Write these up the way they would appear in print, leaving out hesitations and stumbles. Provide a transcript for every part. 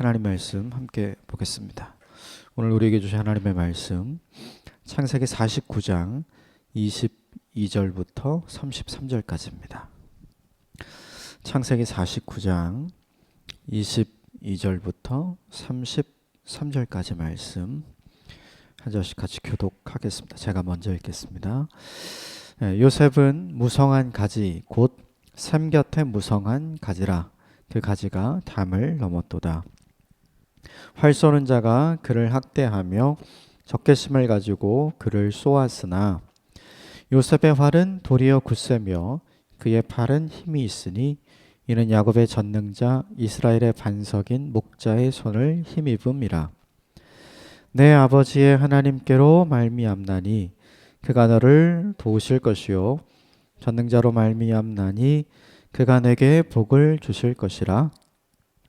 하나님 말씀 함께 보겠습니다. 오늘 우리에게 주신 하나님의 말씀 창세기 49장 22절부터 33절까지입니다. 창세기 49장 22절부터 33절까지 말씀 한 절씩 같이 교독하겠습니다. 제가 먼저 읽겠습니다. 요셉은 무성한 가지 곧 샘 곁에 무성한 가지라. 그 가지가 담을 넘었도다. 활 쏘는 자가 그를 학대하며 적개심을 가지고 그를 쏘았으나 요셉의 활은 도리어 굳세며 그의 팔은 힘이 있으니 이는 야곱의 전능자 이스라엘의 반석인 목자의 손을 힘입음이라. 내 아버지의 하나님께로 말미암나니 그가 너를 도우실 것이요 전능자로 말미암나니 그가 내게 복을 주실 것이라.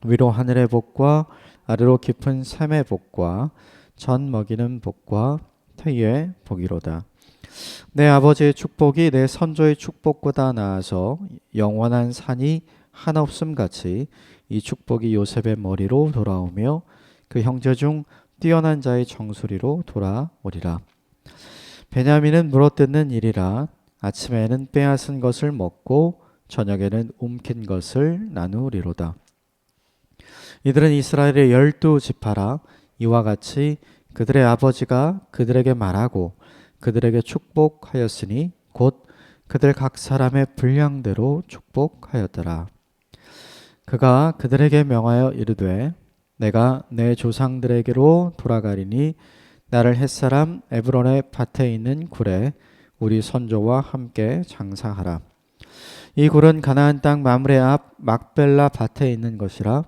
위로 하늘의 복과 아래로 깊은 샘의 복과 전 먹이는 복과 태의 복이로다. 내 아버지의 축복이 내 선조의 축복보다 나아서 영원한 산이 한없음 같이 이 축복이 요셉의 머리로 돌아오며 그 형제 중 뛰어난 자의 정수리로 돌아오리라. 베냐민은 물어뜯는 일이라. 아침에는 빼앗은 것을 먹고 저녁에는 움킨 것을 나누리로다. 이들은 이스라엘의 12지파라. 이와 같이 그들의 아버지가 그들에게 말하고 그들에게 축복하였으니 곧 그들 각 사람의 분량대로 축복하였더라. 그가 그들에게 명하여 이르되 내가 내 조상들에게로 돌아가리니 나를 햇사람 에브론의 밭에 있는 굴에 우리 선조와 함께 장사하라. 이 굴은 가나안 땅 마므레 앞 막벨라 밭에 있는 것이라.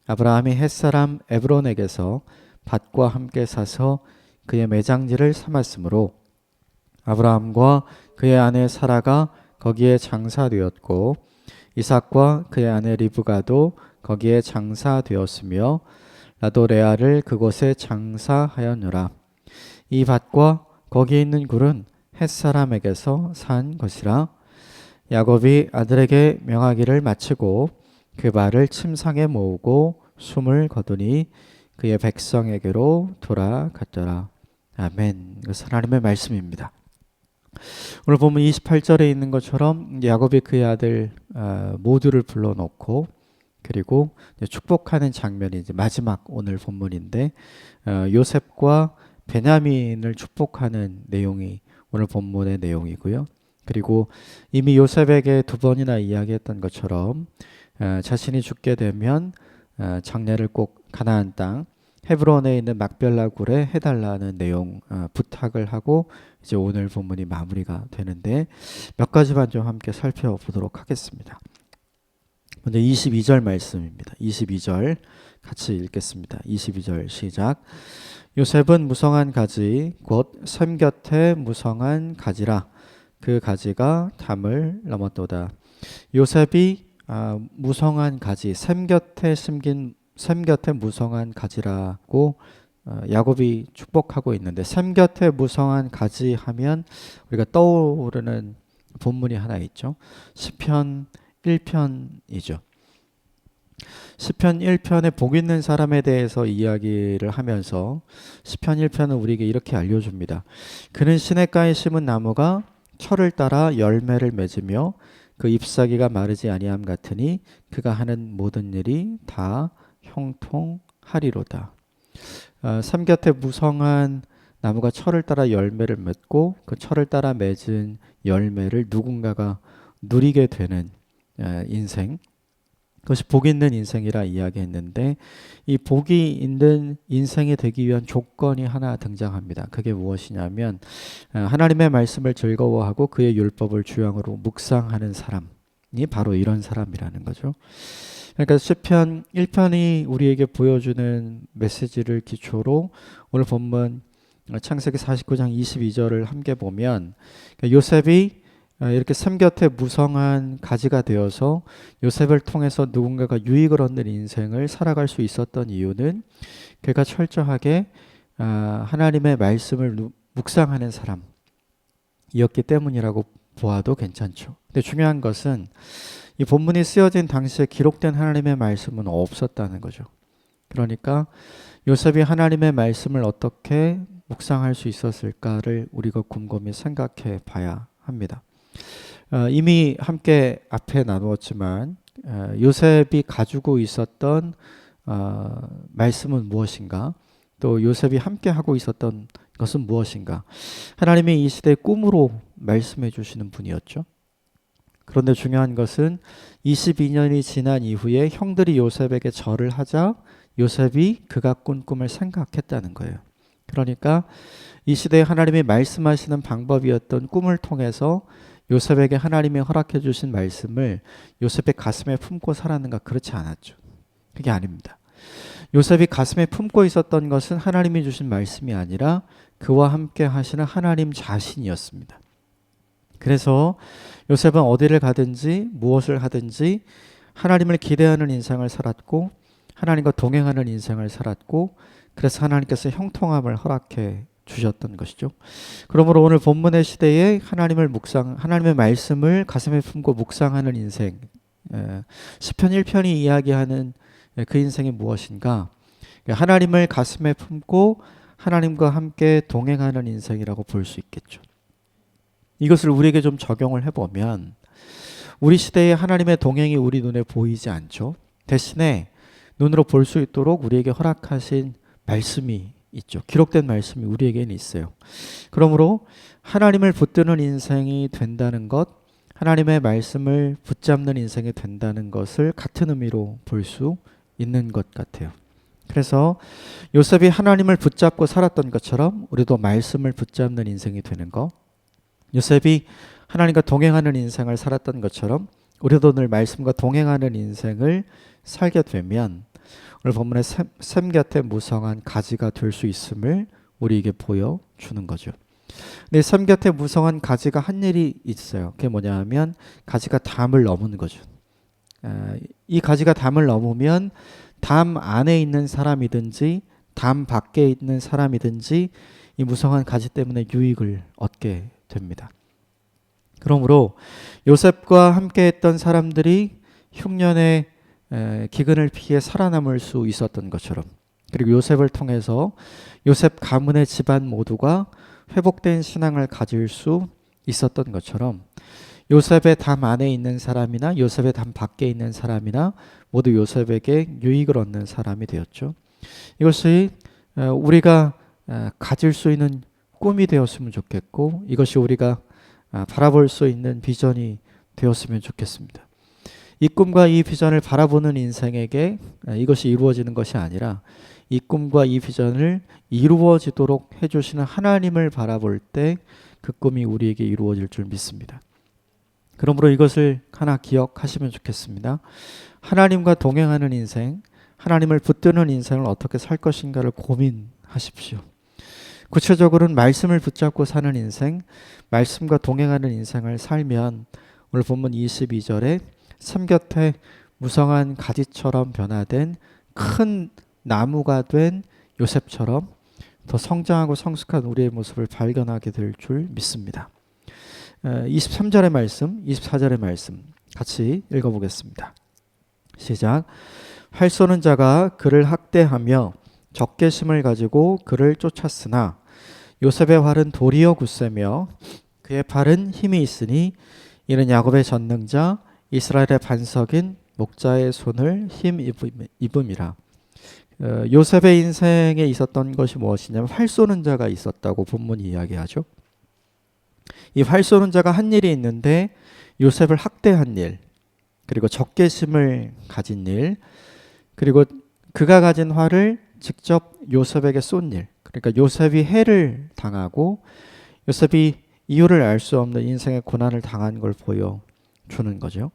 아브라함이 햇사람 에브론에게서 밭과 함께 사서 그의 매장지를 삼았으므로 아브라함과 그의 아내 사라가 거기에 장사되었고 이삭과 그의 아내 리브가도 거기에 장사되었으며 나도 레아를 그곳에 장사하였노라. 이 밭과 거기 있는 굴은 햇사람에게서 산 것이라. 야곱이 아들에게 명하기를 마치고 그 발을 침상에 모으고 숨을 거두니 그의 백성에게로 돌아갔더라. 아멘. 이것은 하나님의 말씀입니다. 오늘 보면 28절에 있는 것처럼 야곱이 그의 아들 모두를 불러놓고 그리고 축복하는 장면이 이제 마지막 오늘 본문인데 요셉과 베냐민을 축복하는 내용이 오늘 본문의 내용이고요. 그리고 이미 요셉에게 두 번이나 이야기했던 것처럼 자신이 죽게 되면 장례를 꼭 가나안 땅 헤브론에 있는 막벨라 굴에 해달라는 내용 부탁을 하고 이제 오늘 본문이 마무리가 되는데 몇 가지만 좀 함께 살펴보도록 하겠습니다. 먼저 22절 말씀입니다. 22절 같이 읽겠습니다. 22절 시작. 요셉은 무성한 가지 곧 샘 곁에 무성한 가지라. 그 가지가 담을 넘었도다. 요셉이 무성한 가지, 샘 곁에 무성한 가지라고 야곱이 축복하고 있는데 샘 곁에 무성한 가지 하면 우리가 떠오르는 본문이 하나 있죠. 시편 1편이죠. 시편 1편에 복 있는 사람에 대해서 이야기를 하면서 시편 1편은 우리에게 이렇게 알려줍니다. 그는 시냇가에 심은 나무가 철을 따라 열매를 맺으며 그 잎사귀가 마르지 아니함 같으니 그가 하는 모든 일이 다 형통하리로다. 샘 곁에 무성한 나무가 철을 따라 열매를 맺고 그 철을 따라 맺은 열매를 누군가가 누리게 되는 인생, 그것이 복 있는 인생이라 이야기했는데 이 복이 있는 인생이 되기 위한 조건이 하나 등장합니다. 그게 무엇이냐면 하나님의 말씀을 즐거워하고 그의 율법을 주양으로 묵상하는 사람이 바로 이런 사람이라는 거죠. 그러니까 시편 1편이 우리에게 보여주는 메시지를 기초로 오늘 본문 창세기 49장 22절을 함께 보면 요셉이 이렇게 샘 곁에 무성한 가지가 되어서 요셉을 통해서 누군가가 유익을 얻는 인생을 살아갈 수 있었던 이유는 그가 철저하게 하나님의 말씀을 묵상하는 사람이었기 때문이라고 보아도 괜찮죠. 근데 중요한 것은 이 본문이 쓰여진 당시에 기록된 하나님의 말씀은 없었다는 거죠. 그러니까 요셉이 하나님의 말씀을 어떻게 묵상할 수 있었을까를 우리가 곰곰이 생각해 봐야 합니다. 이미 함께 앞에 나누었지만 요셉이 가지고 있었던 말씀은 무엇인가? 또 요셉이 함께 하고 있었던 것은 무엇인가? 하나님이 이 시대의 꿈으로 말씀해 주시는 분이었죠. 그런데 중요한 것은 22년이 지난 이후에 형들이 요셉에게 절을 하자 요셉이 그가 꾼 꿈을 생각했다는 거예요. 그러니까 이 시대에 하나님이 말씀하시는 방법이었던 꿈을 통해서 요셉에게 하나님이 허락해 주신 말씀을 요셉의 가슴에 품고 살았는가? 그렇지 않았죠. 그게 아닙니다. 요셉이 가슴에 품고 있었던 것은 하나님이 주신 말씀이 아니라 그와 함께 하시는 하나님 자신이었습니다. 그래서 요셉은 어디를 가든지 무엇을 하든지 하나님을 기대하는 인생을 살았고 하나님과 동행하는 인생을 살았고 그래서 하나님께서 형통함을 허락해 주셨던 것이죠. 그러므로 오늘 본문의 시대에 하나님의 말씀을 가슴에 품고 묵상하는 인생, 시편 1편이 이야기하는 그 인생이 무엇인가? 하나님을 가슴에 품고 하나님과 함께 동행하는 인생이라고 볼 수 있겠죠. 이것을 우리에게 좀 적용을 해보면 우리 시대에 하나님의 동행이 우리 눈에 보이지 않죠. 대신에 눈으로 볼 수 있도록 우리에게 허락하신 말씀이 있죠. 기록된 말씀이 우리에게는 있어요. 그러므로 하나님을 붙드는 인생이 된다는 것, 하나님의 말씀을 붙잡는 인생이 된다는 것을 같은 의미로 볼 수 있는 것 같아요. 그래서 요셉이 하나님을 붙잡고 살았던 것처럼 우리도 말씀을 붙잡는 인생이 되는 것, 요셉이 하나님과 동행하는 인생을 살았던 것처럼 우리도 늘 말씀과 동행하는 인생을 살게 되면 오늘 본문의 샘 곁에 무성한 가지가 될 수 있음을 우리에게 보여주는 거죠. 근데 샘 곁에 무성한 가지가 한 일이 있어요. 그게 뭐냐 하면 가지가 담을 넘는 거죠. 이 가지가 담을 넘으면 담 안에 있는 사람이든지 담 밖에 있는 사람이든지 이 무성한 가지 때문에 유익을 얻게 됩니다. 그러므로 요셉과 함께 했던 사람들이 흉년의 기근을 피해 살아남을 수 있었던 것처럼, 그리고 요셉을 통해서 요셉 가문의 집안 모두가 회복된 신앙을 가질 수 있었던 것처럼 요셉의 담 안에 있는 사람이나 요셉의 담 밖에 있는 사람이나 모두 요셉에게 유익을 얻는 사람이 되었죠. 이것이 우리가 가질 수 있는 꿈이 되었으면 좋겠고, 이것이 우리가 바라볼 수 있는 비전이 되었으면 좋겠습니다. 이 꿈과 이 비전을 바라보는 인생에게 이것이 이루어지는 것이 아니라 이 꿈과 이 비전을 이루어지도록 해주시는 하나님을 바라볼 때 그 꿈이 우리에게 이루어질 줄 믿습니다. 그러므로 이것을 하나 기억하시면 좋겠습니다. 하나님과 동행하는 인생, 하나님을 붙드는 인생을 어떻게 살 것인가를 고민하십시오. 구체적으로는 말씀을 붙잡고 사는 인생, 말씀과 동행하는 인생을 살면 오늘 본문 22절에 샘 곁에 무성한 가지처럼 변화된 큰 나무가 된 요셉처럼 더 성장하고 성숙한 우리의 모습을 발견하게 될 줄 믿습니다. 23절의 말씀, 24절의 말씀 같이 읽어보겠습니다. 시작. 활 쏘는 자가 그를 학대하며 적개심을 가지고 그를 쫓았으나 요셉의 활은 도리어 굳세며 그의 팔은 힘이 있으니 이는 야곱의 전능자 이스라엘의 반석인 목자의 손을 힘입음이라. 요셉의 인생에 있었던 것이 무엇이냐면 활 쏘는 자가 있었다고 본문이 이야기하죠. 이 활 쏘는 자가 한 일이 있는데 요셉을 학대한 일, 그리고 적개심을 가진 일, 그리고 그가 가진 활을 직접 요셉에게 쏜 일, 그러니까 요셉이 해를 당하고 요셉이 이유를 알 수 없는 인생의 고난을 당한 걸 보여주는 거죠.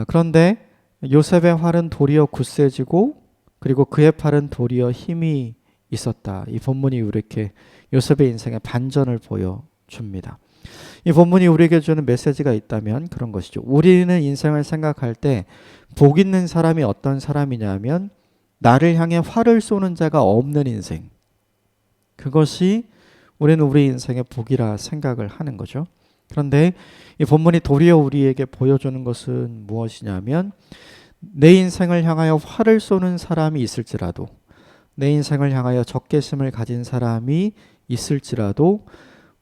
그런데 요셉의 활은 도리어 굳세지고 그리고 그의 팔은 도리어 힘이 있었다. 이 본문이 이렇게 요셉의 인생의 반전을 보여줍니다. 이 본문이 우리에게 주는 메시지가 있다면 그런 것이죠. 우리는 인생을 생각할 때 복 있는 사람이 어떤 사람이냐면 나를 향해 활을 쏘는 자가 없는 인생. 그것이 우리는 우리 인생의 복이라 생각을 하는 거죠. 그런데 이 본문이 도리어 우리에게 보여주는 것은 무엇이냐면 내 인생을 향하여 화를 쏘는 사람이 있을지라도, 내 인생을 향하여 적개심을 가진 사람이 있을지라도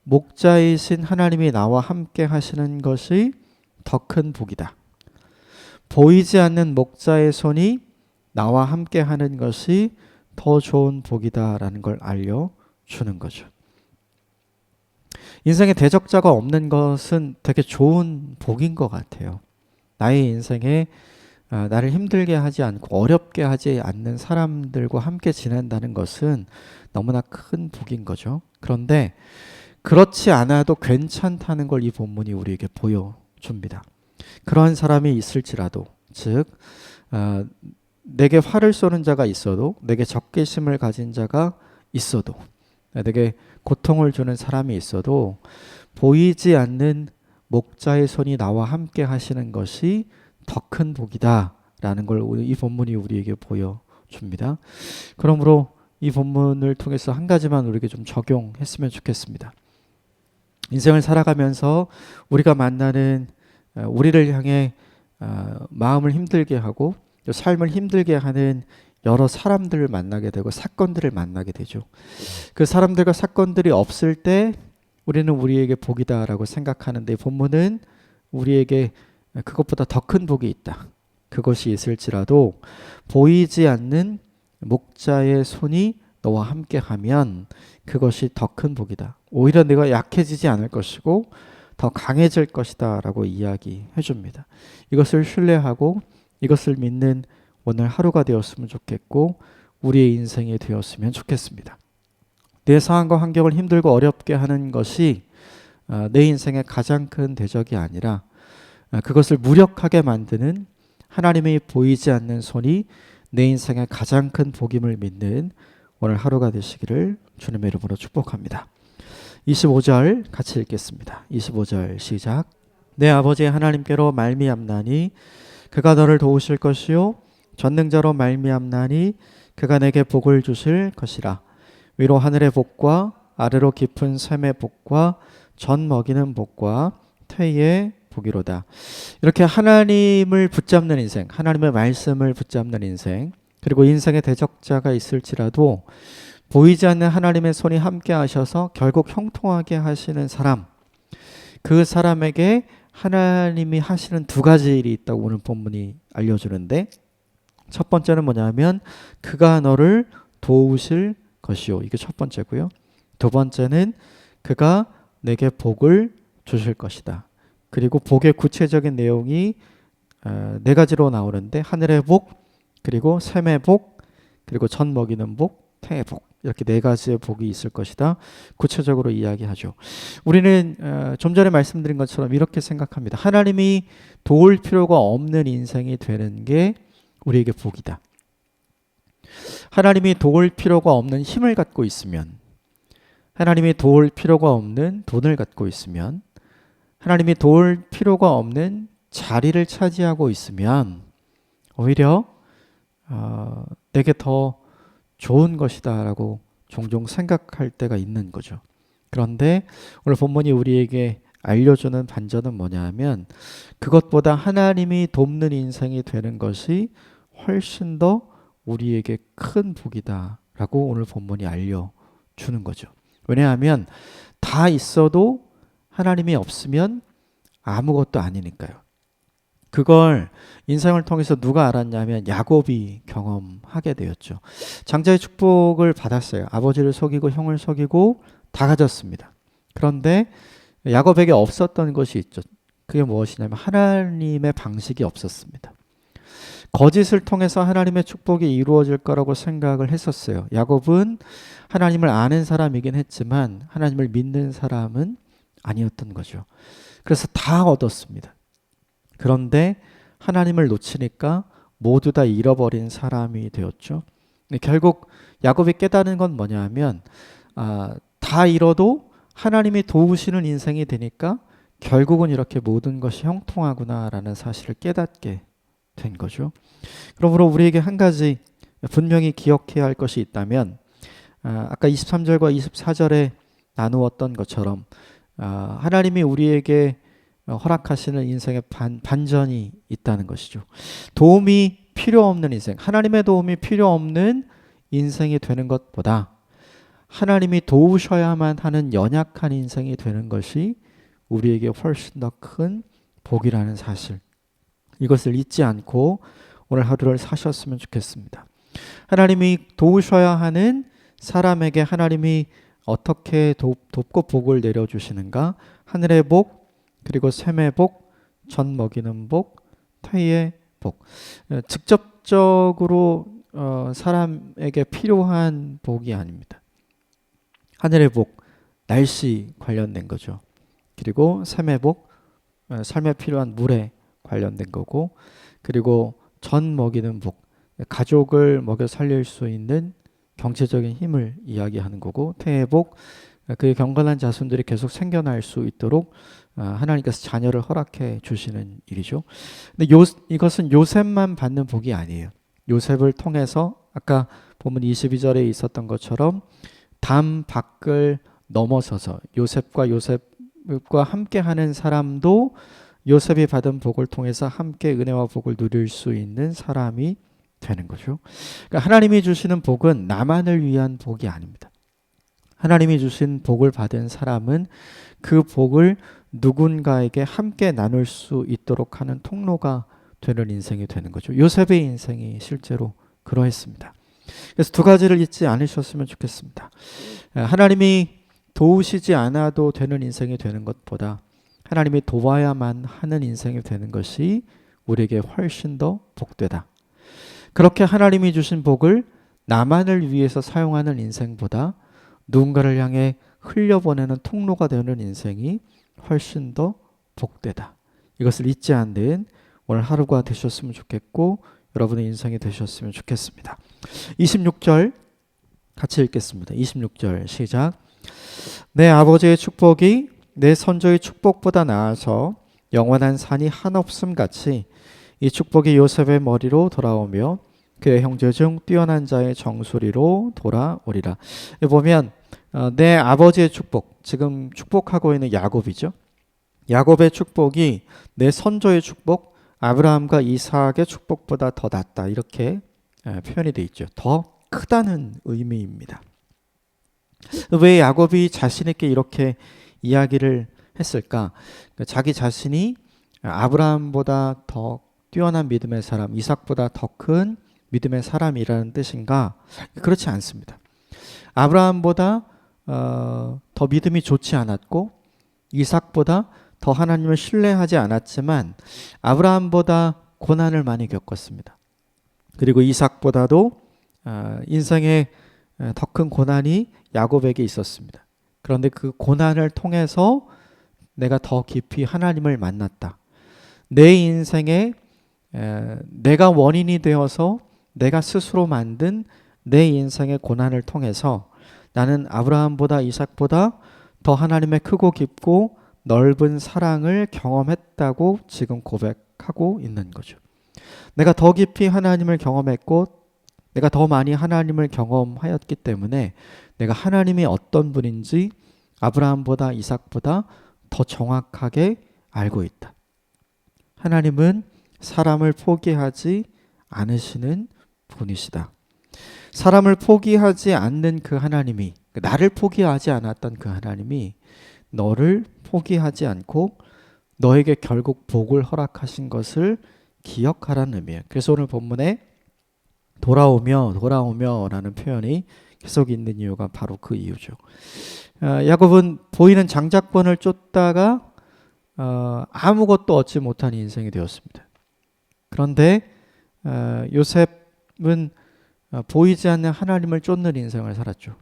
목자이신 하나님이 나와 함께 하시는 것이 더 큰 복이다. 보이지 않는 목자의 손이 나와 함께 하는 것이 더 좋은 복이다라는 걸 알려주는 거죠. 인생에 대적자가 없는 것은 되게 좋은 복인 것 같아요. 나의 인생에 나를 힘들게 하지 않고 어렵게 하지 않는 사람들과 함께 지낸다는 것은 너무나 큰 복인 거죠. 그런데 그렇지 않아도 괜찮다는 걸 이 본문이 우리에게 보여줍니다. 그러한 사람이 있을지라도, 즉 내게 화를 쏘는 자가 있어도, 내게 적개심을 가진 자가 있어도, 내게 고통을 주는 사람이 있어도 보이지 않는 목자의 손이 나와 함께 하시는 것이 더 큰 복이다 라는 걸 이 본문이 우리에게 보여줍니다. 그러므로 이 본문을 통해서 한 가지만 우리에게 좀 적용했으면 좋겠습니다. 인생을 살아가면서 우리가 만나는 우리를 향해 마음을 힘들게 하고 삶을 힘들게 하는 여러 사람들을 만나게 되고 사건들을 만나게 되죠. 그 사람들과 사건들이 없을 때 우리는 우리에게 복이다라고 생각하는데, 본문은 우리에게 그것보다 더 큰 복이 있다. 그것이 있을지라도 보이지 않는 목자의 손이 너와 함께 하면 그것이 더 큰 복이다. 오히려 내가 약해지지 않을 것이고 더 강해질 것이다 라고 이야기해 줍니다. 이것을 신뢰하고 이것을 믿는 오늘 하루가 되었으면 좋겠고 우리의 인생이 되었으면 좋겠습니다. 내 상황과 환경을 힘들고 어렵게 하는 것이 내 인생의 가장 큰 대적이 아니라 그것을 무력하게 만드는 하나님의 보이지 않는 손이 내 인생의 가장 큰 복임을 믿는 오늘 하루가 되시기를 주님의 이름으로 축복합니다. 25절 같이 읽겠습니다. 25절 시작. 내 아버지 하나님께로 말미암나니 그가 너를 도우실 것이요 전능자로 말미암나니 그가 내게 복을 주실 것이라. 위로 하늘의 복과 아래로 깊은 샘의 복과 전 먹이는 복과 태의 복이로다. 이렇게 하나님을 붙잡는 인생, 하나님의 말씀을 붙잡는 인생, 그리고 인생의 대적자가 있을지라도 보이지 않는 하나님의 손이 함께 하셔서 결국 형통하게 하시는 사람, 그 사람에게 하나님이 하시는 두 가지 일이 있다고 오늘 본문이 알려주는데, 첫 번째는 뭐냐면 그가 너를 도우실 것이요, 이게 첫 번째고요. 두 번째는 그가 내게 복을 주실 것이다. 그리고 복의 구체적인 내용이 네 가지로 나오는데, 하늘의 복, 그리고 샘의 복, 그리고 전 먹이는 복, 태의 복, 이렇게 네 가지의 복이 있을 것이다. 구체적으로 이야기하죠. 우리는 좀 전에 말씀드린 것처럼 이렇게 생각합니다. 하나님이 도울 필요가 없는 인생이 되는 게 우리에게 복이다. 하나님이 도울 필요가 없는 힘을 갖고 있으면, 하나님이 도울 필요가 없는 돈을 갖고 있으면, 하나님이 도울 필요가 없는 자리를 차지하고 있으면 오히려 내게 더 좋은 것이다 라고 종종 생각할 때가 있는 거죠. 그런데 오늘 본문이 우리에게 알려주는 반전은 뭐냐 하면, 그것보다 하나님이 돕는 인생이 되는 것이 훨씬 더 우리에게 큰 복이다 라고 오늘 본문이 알려주는 거죠. 왜냐하면 다 있어도 하나님이 없으면 아무것도 아니니까요. 그걸 인생을 통해서 누가 알았냐면 야곱이 경험하게 되었죠. 장자의 축복을 받았어요. 아버지를 속이고 형을 속이고 다 가졌습니다. 그런데 야곱에게 없었던 것이 있죠. 그게 무엇이냐면 하나님의 방식이 없었습니다. 거짓을 통해서 하나님의 축복이 이루어질 거라고 생각을 했었어요. 야곱은 하나님을 아는 사람이긴 했지만 하나님을 믿는 사람은 아니었던 거죠. 그래서 다 얻었습니다. 그런데 하나님을 놓치니까 모두 다 잃어버린 사람이 되었죠. 결국 야곱이 깨달은 건 뭐냐면 다 잃어도 하나님이 도우시는 인생이 되니까 결국은 이렇게 모든 것이 형통하구나라는 사실을 깨닫게 된 거죠. 그러므로 우리에게 한 가지 분명히 기억해야 할 것이 있다면, 아까 23절과 24절에 나누었던 것처럼 하나님이 우리에게 허락하시는 인생의 반전이 있다는 것이죠. 도움이 필요 없는 인생, 하나님의 도움이 필요 없는 인생이 되는 것보다 하나님이 도우셔야만 하는 연약한 인생이 되는 것이 우리에게 훨씬 더 큰 복이라는 사실, 이것을 잊지 않고 오늘 하루를 사셨으면 좋겠습니다. 하나님이 도우셔야 하는 사람에게 하나님이 어떻게 돕고 복을 내려주시는가? 하늘의 복, 그리고 샘의 복, 젖 먹이는 복, 태의 복. 직접적으로 사람에게 필요한 복이 아닙니다. 하늘의 복, 날씨 관련된 거죠. 그리고 샘의 복, 삶에 필요한 물에 관련된 거고, 그리고 젖 먹이는 복, 가족을 먹여 살릴 수 있는 경제적인 힘을 이야기하는 거고, 태의 복, 그의 경건한 자손들이 계속 생겨날 수 있도록 하나님께서 자녀를 허락해 주시는 일이죠. 근데 이것은 요셉만 받는 복이 아니에요. 요셉을 통해서 아까 보면 22절에 있었던 것처럼 담 밖을 넘어서서 요셉과 함께하는 사람도 요셉이 받은 복을 통해서 함께 은혜와 복을 누릴 수 있는 사람이 되는 거죠. 그러니까 하나님이 주시는 복은 나만을 위한 복이 아닙니다. 하나님이 주신 복을 받은 사람은 그 복을 누군가에게 함께 나눌 수 있도록 하는 통로가 되는 인생이 되는 거죠. 요셉의 인생이 실제로 그러했습니다. 그래서 두 가지를 잊지 않으셨으면 좋겠습니다. 하나님이 도우시지 않아도 되는 인생이 되는 것보다 하나님이 도와야만 하는 인생이 되는 것이 우리에게 훨씬 더 복되다. 그렇게 하나님이 주신 복을 나만을 위해서 사용하는 인생보다 누군가를 향해 흘려보내는 통로가 되는 인생이 훨씬 더 복되다. 이것을 잊지 않는 오늘 하루가 되셨으면 좋겠고 여러분의 인생이 되셨으면 좋겠습니다. 26절 같이 읽겠습니다. 26절 시작. 내 아버지의 축복이 내 선조의 축복보다 나아서 영원한 산이 한없음 같이 이 축복이 요셉의 머리로 돌아오며 그의 형제 중 뛰어난 자의 정수리로 돌아오리라. 보면 내 아버지의 축복, 지금 축복하고 있는 야곱이죠. 야곱의 축복이 내 선조의 축복, 아브라함과 이삭의 축복보다 더 낫다, 이렇게 표현이 되어 있죠. 더 크다는 의미입니다. 왜 야곱이 자신 있게 이렇게 이야기를 했을까? 자기 자신이 아브라함보다 더 뛰어난 믿음의 사람, 이삭보다 더 큰 믿음의 사람이라는 뜻인가? 그렇지 않습니다. 아브라함보다 더 믿음이 좋지 않았고 이삭보다 더 하나님을 신뢰하지 않았지만 아브라함보다 고난을 많이 겪었습니다. 그리고 이삭보다도 인생에 더 큰 고난이 야곱에게 있었습니다. 그런데 그 고난을 통해서 내가 더 깊이 하나님을 만났다. 내 인생에 내가 원인이 되어서 내가 스스로 만든 내 인생의 고난을 통해서 나는 아브라함보다 이삭보다 더 하나님의 크고 깊고 넓은 사랑을 경험했다고 지금 고백하고 있는 거죠. 내가 더 깊이 하나님을 경험했고 내가 더 많이 하나님을 경험하였기 때문에 내가 하나님이 어떤 분인지 아브라함보다 이삭보다 더 정확하게 알고 있다. 하나님은 사람을 포기하지 않으시는 분이시다. 사람을 포기하지 않는 그 하나님이, 나를 포기하지 않았던 그 하나님이 너를 포기하지 않고 너에게 결국 복을 허락하신 것을 기억하라는 의미예요. 그래서 오늘 본문에 돌아오며 라는 표현이 계속 있는 이유가 바로 그 이유죠. 야곱은 보이는 장자권을 쫓다가 아무것도 얻지 못한 인생이 되었습니다. 그런데 요셉은 보이지 않는 하나님을 쫓는 인생을 살았죠.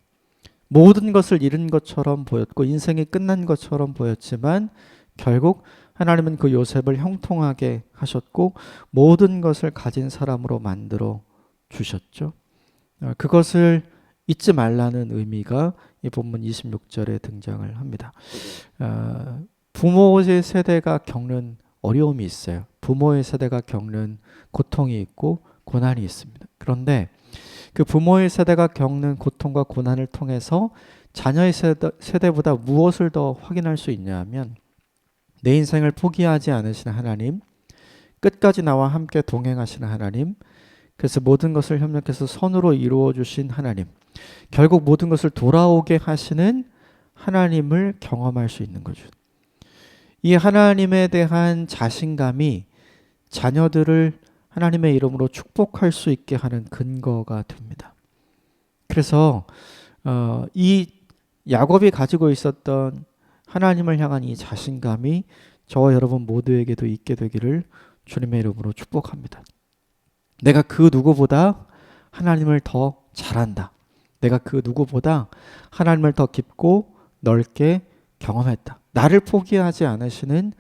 모든 것을 잃은 것처럼 보였고 인생이 끝난 것처럼 보였지만 결국 하나님은 그 요셉을 형통하게 하셨고 모든 것을 가진 사람으로 만들어 주셨죠. 그것을 잊지 말라는 의미가 이 본문 26절에 등장을 합니다. 부모의 세대가 겪는 어려움이 있어요. 부모의 세대가 겪는 고통이 있고 고난이 있습니다. 그런데 그 부모의 세대가 겪는 고통과 고난을 통해서 자녀의 세대보다 무엇을 더 확인할 수 있냐 하면 내 인생을 포기하지 않으시는 하나님, 끝까지 나와 함께 동행하시는 하나님, 그래서 모든 것을 협력해서 선으로 이루어 주신 하나님, 결국 모든 것을 돌아오게 하시는 하나님을 경험할 수 있는 거죠. 이 하나님에 대한 자신감이 자녀들을 하나님의 이름으로 축복할 수 있게 하는 근거가 됩니다. 그래서 이 야곱이 가지고 있었던 하나님을 향한 이 자신감이 저와 여러분 모두에게도 있게 되기를 주님의 이름으로 축복합니다. 내가 그 누구보다 하나님을 더 잘한다. 내가 그 누구보다 하나님을 더 깊고 넓게 경험했다. 나를 포기하지 않으시는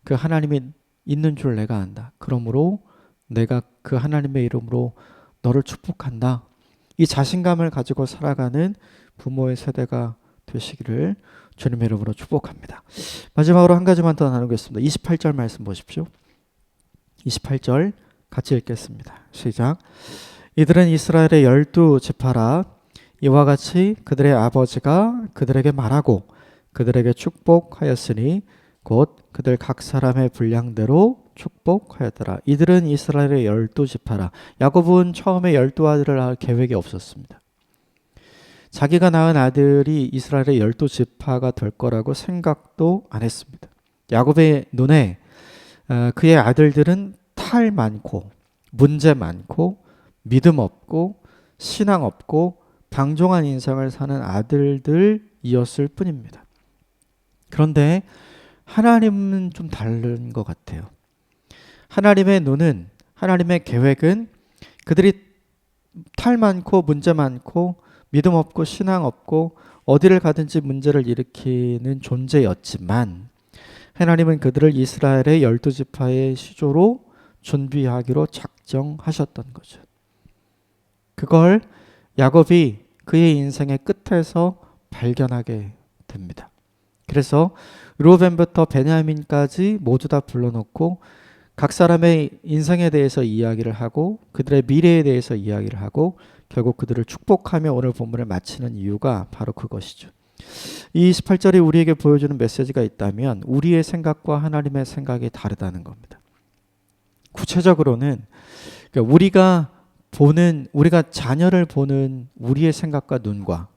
그 하나님이 있는 줄 내가 안다. 그러므로 내가 그 하나님의 이름으로 너를 축복한다. 이 자신감을 가지고 살아가는 부모의 세대가 되시기를 주님의 이름으로 축복합니다. 마지막으로 한 가지만 더 나누겠습니다. 28절 말씀 보십시오. 28절 같이 읽겠습니다. 시작. 이들은 이스라엘의 12지파라. 이와 같이 그들의 아버지가 그들에게 말하고 그들에게 축복하였으니 곧 그들 각 사람의 분량대로 축복하였더라. 이들은 이스라엘의 12지파라. 야곱은 처음에 12아들을 낳을 계획이 없었습니다. 자기가 낳은 아들이 이스라엘의 12지파가 될 거라고 생각도 안 했습니다. 야곱의 눈에 그의 아들들은 탈 많고 문제 많고 믿음 없고 신앙 없고 방종한 인생을 사는 아들들이었을 뿐입니다. 그런데 하나님은 좀 다른 것 같아요. 하나님의 눈은, 하나님의 계획은 그들이 탈 많고 문제 많고 믿음 없고 신앙 없고 어디를 가든지 문제를 일으키는 존재였지만 하나님은 그들을 이스라엘의 12지파의 시조로 준비하기로 작정하셨던 거죠. 그걸 야곱이 그의 인생의 끝에서 발견하게 됩니다. 그래서 르우벤부터 베냐민까지 모두 다 불러놓고 각 사람의 인생에 대해서 이야기를 하고 그들의 미래에 대해서 이야기를 하고 결국 그들을 축복하며 오늘 본문을 마치는 이유가 바로 그것이죠. 이 28절이 우리에게 보여주는 메시지가 있다면 우리의 생각과 하나님의 생각이 다르다는 겁니다. 구체적으로는 우리가 자녀를 보는 우리의 생각과 눈과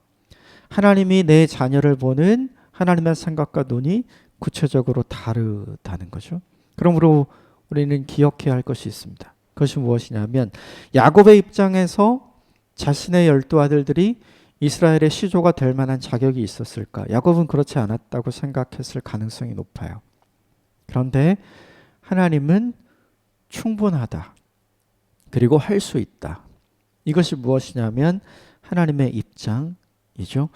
하나님이 내 자녀를 보는 하나님의 생각과 눈이 구체적으로 다르다는 거죠. 그러므로 우리는 기억해야 할 것이 있습니다. 그것이 무엇이냐면 야곱의 입장에서 자신의 12아들들이 이스라엘의 시조가 될 만한 자격이 있었을까? 야곱은 그렇지 않았다고 생각했을 가능성이 높아요. 그런데 하나님은 충분하다. 그리고 할 수 있다. 이것이 무엇이냐면 하나님의 입장이죠.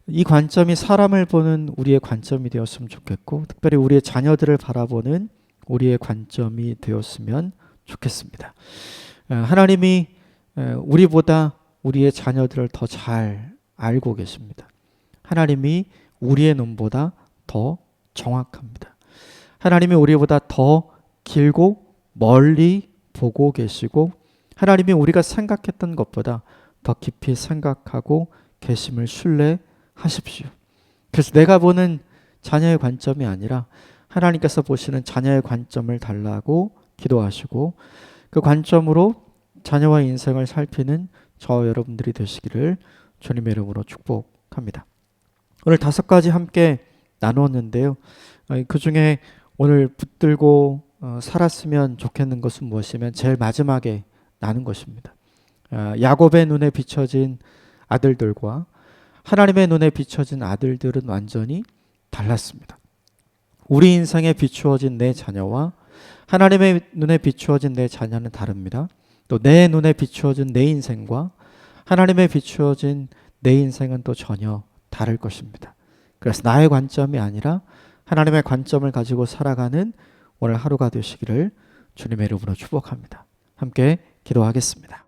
이 관점이 사람을 보는 우리의 관점이 되었으면 좋겠고 특별히 우리의 자녀들을 바라보는 우리의 관점이 되었으면 좋겠습니다. 하나님이 우리보다 우리의 자녀들을 더 잘 알고 계십니다. 하나님이 우리의 눈보다 더 정확합니다. 하나님이 우리보다 더 길고 멀리 보고 계시고 하나님이 우리가 생각했던 것보다 더 깊이 생각하고 계심을 신뢰하십시오. 그래서 내가 보는 자녀의 관점이 아니라 하나님께서 보시는 자녀의 관점을 달라고 기도하시고 그 관점으로 자녀와 인생을 살피는 저와 여러분들이 되시기를 주님의 이름으로 축복합니다. 오늘 5가지 함께 나누었는데요. 그 중에 오늘 붙들고 살았으면 좋겠는 것은 무엇이면 제일 마지막에 나눈 것입니다. 야곱의 눈에 비춰진 아들들과 하나님의 눈에 비춰진 아들들은 완전히 달랐습니다. 우리 인생에 비추어진 내 자녀와 하나님의 눈에 비추어진 내 자녀는 다릅니다. 또 내 눈에 비추어진 내 인생과 하나님의 비추어진 내 인생은 또 전혀 다를 것입니다. 그래서 나의 관점이 아니라 하나님의 관점을 가지고 살아가는 오늘 하루가 되시기를 주님의 이름으로 축복합니다. 함께 기도하겠습니다.